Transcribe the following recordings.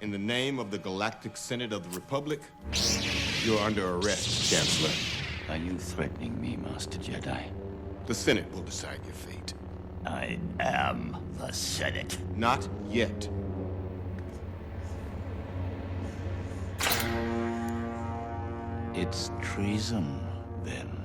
In the name of the Galactic Senate of the Republic, you're under arrest, Chancellor. Are you threatening me, Master Jedi? The Senate will decide your fate. I am the Senate. Not yet. It's treason, then.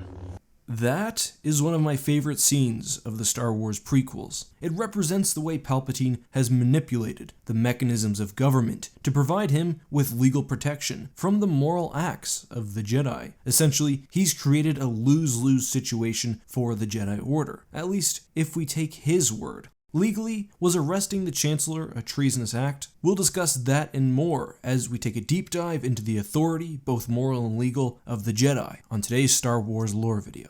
That is one of my favorite scenes of the Star Wars prequels. It represents the way Palpatine has manipulated the mechanisms of government to provide him with legal protection from the moral acts of the Jedi. Essentially, he's created a lose-lose situation for the Jedi Order, at least if we take his word. Legally, was arresting the Chancellor a treasonous act? We'll discuss that and more as we take a deep dive into the authority, both moral and legal, of the Jedi on today's Star Wars lore video.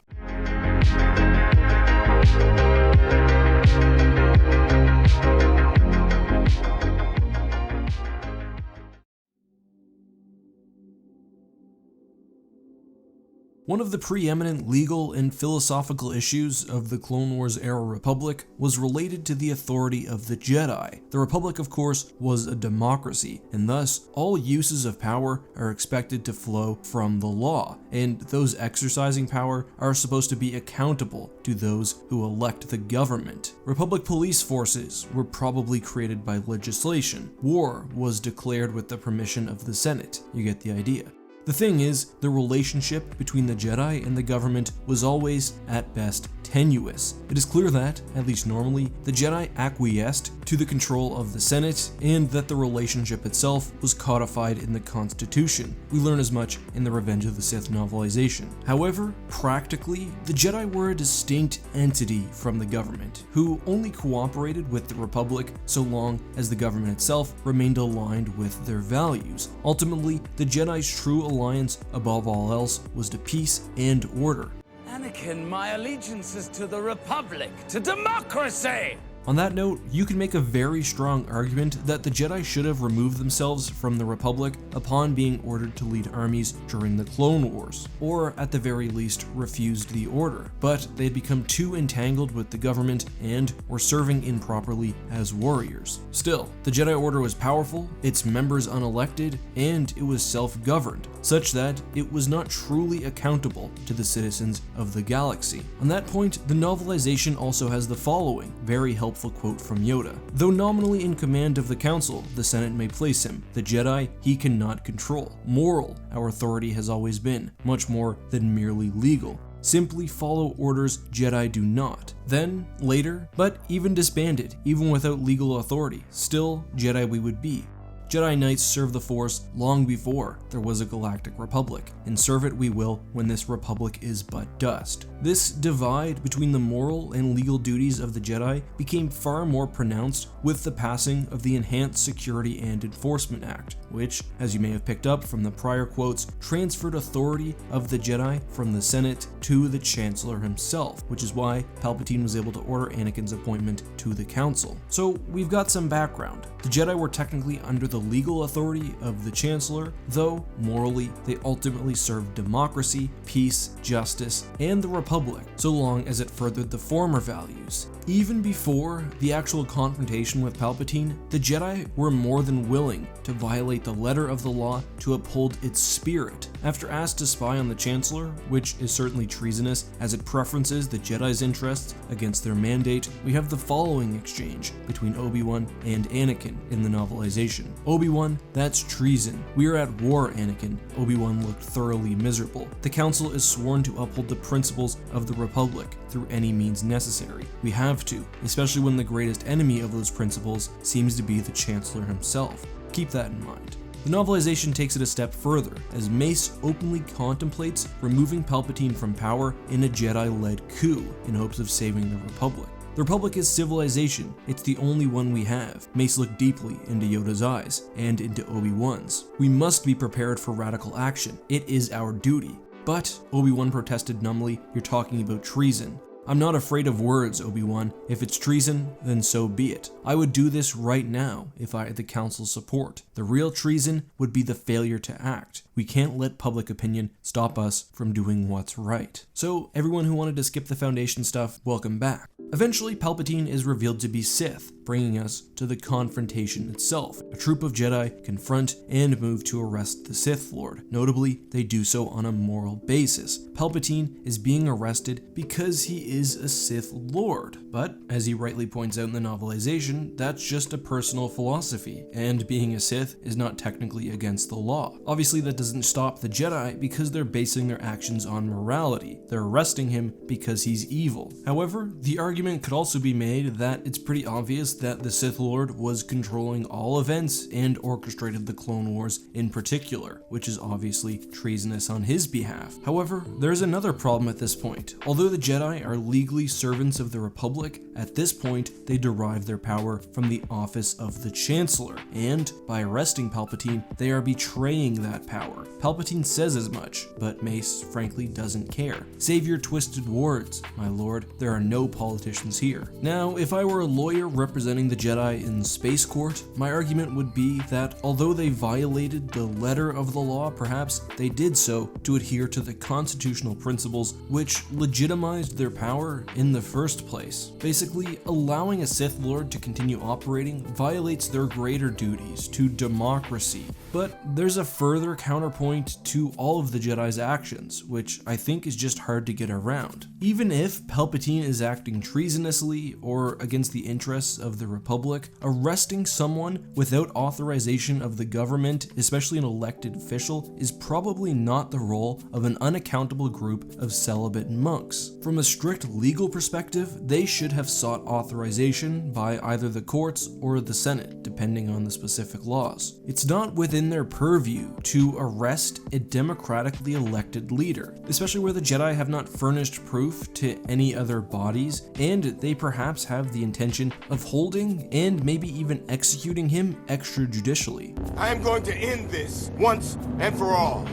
One of the preeminent legal and philosophical issues of the Clone Wars era Republic was related to the authority of the Jedi. The Republic, of course, was a democracy, and thus all uses of power are expected to flow from the law, and those exercising power are supposed to be accountable to those who elect the government. Republic police forces were probably created by legislation. War was declared with the permission of the Senate. You get the idea. The thing is, the relationship between the Jedi and the government was always, at best, tenuous. It is clear that, at least normally, the Jedi acquiesced to the control of the Senate, and that the relationship itself was codified in the Constitution. We learn as much in the Revenge of the Sith novelization. However, practically, the Jedi were a distinct entity from the government, who only cooperated with the Republic so long as the government itself remained aligned with their values. Ultimately, the Jedi's true alliance, above all else, was to peace and order. Anakin, my allegiance is to the Republic, to democracy! On that note, you can make a very strong argument that the Jedi should have removed themselves from the Republic upon being ordered to lead armies during the Clone Wars, or at the very least refused the order, but they had become too entangled with the government and were serving improperly as warriors. Still, the Jedi Order was powerful, its members unelected, and it was self-governed, such that it was not truly accountable to the citizens of the galaxy. On that point, the novelization also has the following very helpful quote from Yoda. Though nominally in command of the Council, the Senate may place him. The Jedi he cannot control. Moral, our authority has always been, much more than merely legal. Simply follow orders, Jedi do not. Then, later, but even disbanded, even without legal authority, still Jedi we would be. Jedi Knights served the Force long before there was a Galactic Republic, and serve it we will when this Republic is but dust. This divide between the moral and legal duties of the Jedi became far more pronounced with the passing of the Enhanced Security and Enforcement Act, which, as you may have picked up from the prior quotes, transferred authority of the Jedi from the Senate to the Chancellor himself, which is why Palpatine was able to order Anakin's appointment to the Council. So we've got some background. The Jedi were technically under the legal authority of the Chancellor, though morally they ultimately served democracy, peace, justice, and the Republic, so long as it furthered the former values. Even before the actual confrontation with Palpatine, the Jedi were more than willing to violate the letter of the law to uphold its spirit. After asked to spy on the Chancellor, which is certainly treasonous as it preferences the Jedi's interests against their mandate, we have the following exchange between Obi-Wan and Anakin in the novelization. Obi-Wan, that's treason. We are at war, Anakin. Obi-Wan looked thoroughly miserable. The Council is sworn to uphold the principles of the Republic through any means necessary. We have to, especially when the greatest enemy of those principles seems to be the Chancellor himself. Keep that in mind. The novelization takes it a step further, as Mace openly contemplates removing Palpatine from power in a Jedi-led coup in hopes of saving the Republic. The Republic is civilization, it's the only one we have. Mace looked deeply into Yoda's eyes, and into Obi-Wan's. We must be prepared for radical action. It is our duty. But, Obi-Wan protested numbly, you're talking about treason. I'm not afraid of words, Obi-Wan. If it's treason, then so be it. I would do this right now if I had the Council's support. The real treason would be the failure to act. we can't let public opinion stop us from doing what's right. So everyone who wanted to skip the Foundation stuff, welcome back. Eventually, Palpatine is revealed to be Sith, bringing us to the confrontation itself. A troop of Jedi confront and move to arrest the Sith Lord. Notably, they do so on a moral basis. Palpatine is being arrested because he is a Sith Lord, but as he rightly points out in the novelization, that's just a personal philosophy, and being a Sith is not technically against the law. Obviously, that doesn't stop the Jedi because they're basing their actions on morality. They're arresting him because he's evil. However, the argument could also be made that it's pretty obvious that the Sith Lord was controlling all events and orchestrated the Clone Wars in particular, which is obviously treasonous on his behalf. However, there's another problem at this point. Although the Jedi are legally servants of the Republic, at this point they derive their power from the office of the Chancellor, and by arresting Palpatine, they are betraying that power. Palpatine says as much, but Mace frankly doesn't care. Save your twisted words, my lord, there are no politicians here. Now, if I were a lawyer representing the Jedi in space court, my argument would be that although they violated the letter of the law, perhaps they did so to adhere to the constitutional principles which legitimized their power in the first place. Basically, allowing a Sith Lord to continue operating violates their greater duties to democracy. But there's a further counterpoint to all of the Jedi's actions, which I think is just hard to get around. Even if Palpatine is acting treasonously or against the interests of the Republic, arresting someone without authorization of the government, especially an elected official, is probably not the role of an unaccountable group of celibate monks. From a strict legal perspective, they should have sought authorization by either the courts or the Senate, depending on the specific laws. It's not within their purview to arrest a democratically elected leader, especially where the Jedi have not furnished proof to any other bodies, and they perhaps have the intention of holding and maybe even executing him extrajudicially. I am going to end this once and for all.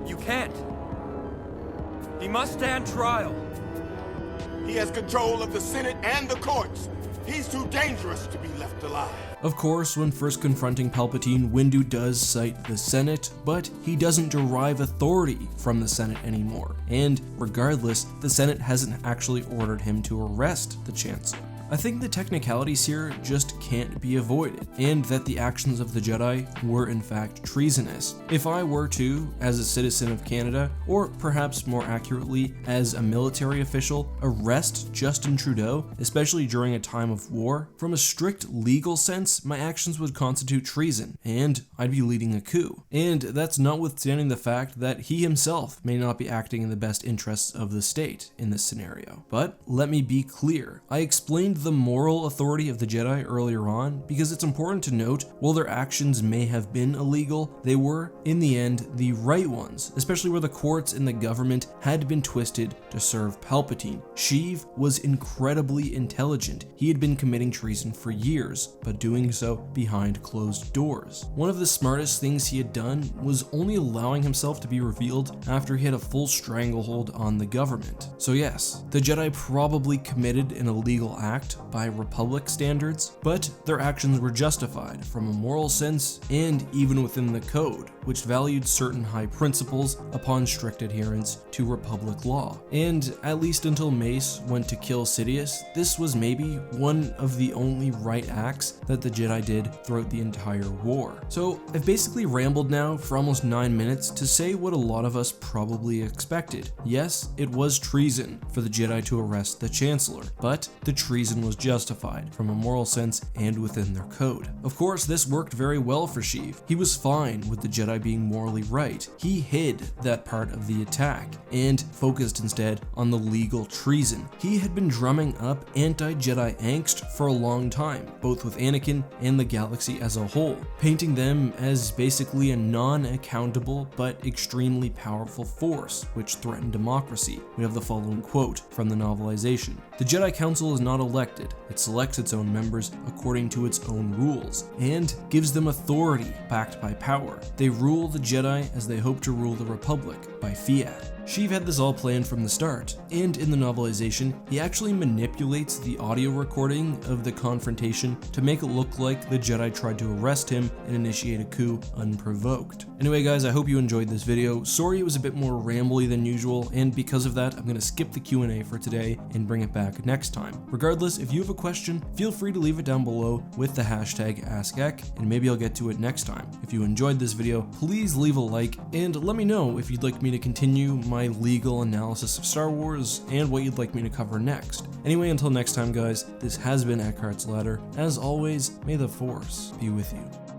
You can't. He must stand trial. He has control of the Senate and the courts. He's too dangerous to be left alive. Of course, when first confronting Palpatine, Windu does cite the Senate, but he doesn't derive authority from the Senate anymore. And regardless, the Senate hasn't actually ordered him to arrest the Chancellor. I think the technicalities here just can't be avoided, and that the actions of the Jedi were in fact treasonous. If I were to, as a citizen of Canada, or perhaps more accurately, as a military official, arrest Justin Trudeau, especially during a time of war, from a strict legal sense, my actions would constitute treason, and I'd be leading a coup. And that's notwithstanding the fact that he himself may not be acting in the best interests of the state in this scenario. But let me be clear, I explained the moral authority of the Jedi earlier on because it's important to note while their actions may have been illegal, they were, in the end, the right ones, especially where the courts and the government had been twisted to serve Palpatine. Sheev was incredibly intelligent. He had been committing treason for years, but doing so behind closed doors. One of the smartest things he had done was only allowing himself to be revealed after he had a full stranglehold on the government. So yes, the Jedi probably committed an illegal act by Republic standards, but their actions were justified from a moral sense and even within the code, which valued certain high principles upon strict adherence to Republic law. And at least until Mace went to kill Sidious, this was maybe one of the only right acts that the Jedi did throughout the entire war. So I've basically rambled now for almost 9 minutes to say what a lot of us probably expected. Yes, it was treason for the Jedi to arrest the Chancellor, but the treason was justified from a moral sense and within their code. Of course, this worked very well for Sheev. He was fine with the Jedi being morally right. He hid that part of the attack and focused instead on the legal treason. He had been drumming up anti-Jedi angst for a long time, both with Anakin and the galaxy as a whole, painting them as basically a non-accountable but extremely powerful force which threatened democracy. We have the following quote from the novelization. The Jedi Council is not elected. It selects its own members according to its own rules and gives them authority backed by power. They rule the Jedi as they hope to rule the Republic by fiat. Sheev had this all planned from the start, and in the novelization, he actually manipulates the audio recording of the confrontation to make it look like the Jedi tried to arrest him and initiate a coup unprovoked. Anyway guys, I hope you enjoyed this video. Sorry it was a bit more rambly than usual, and because of that, I'm going to skip the Q&A for today and bring it back next time. Regardless, if you have a question, feel free to leave it down below with the hashtag AskEck, and maybe I'll get to it next time. If you enjoyed this video, please leave a like, and let me know if you'd like me to continue my legal analysis of Star Wars and what you'd like me to cover next. Anyway, until next time guys, this has been EckhartsLadder. As always, may the Force be with you.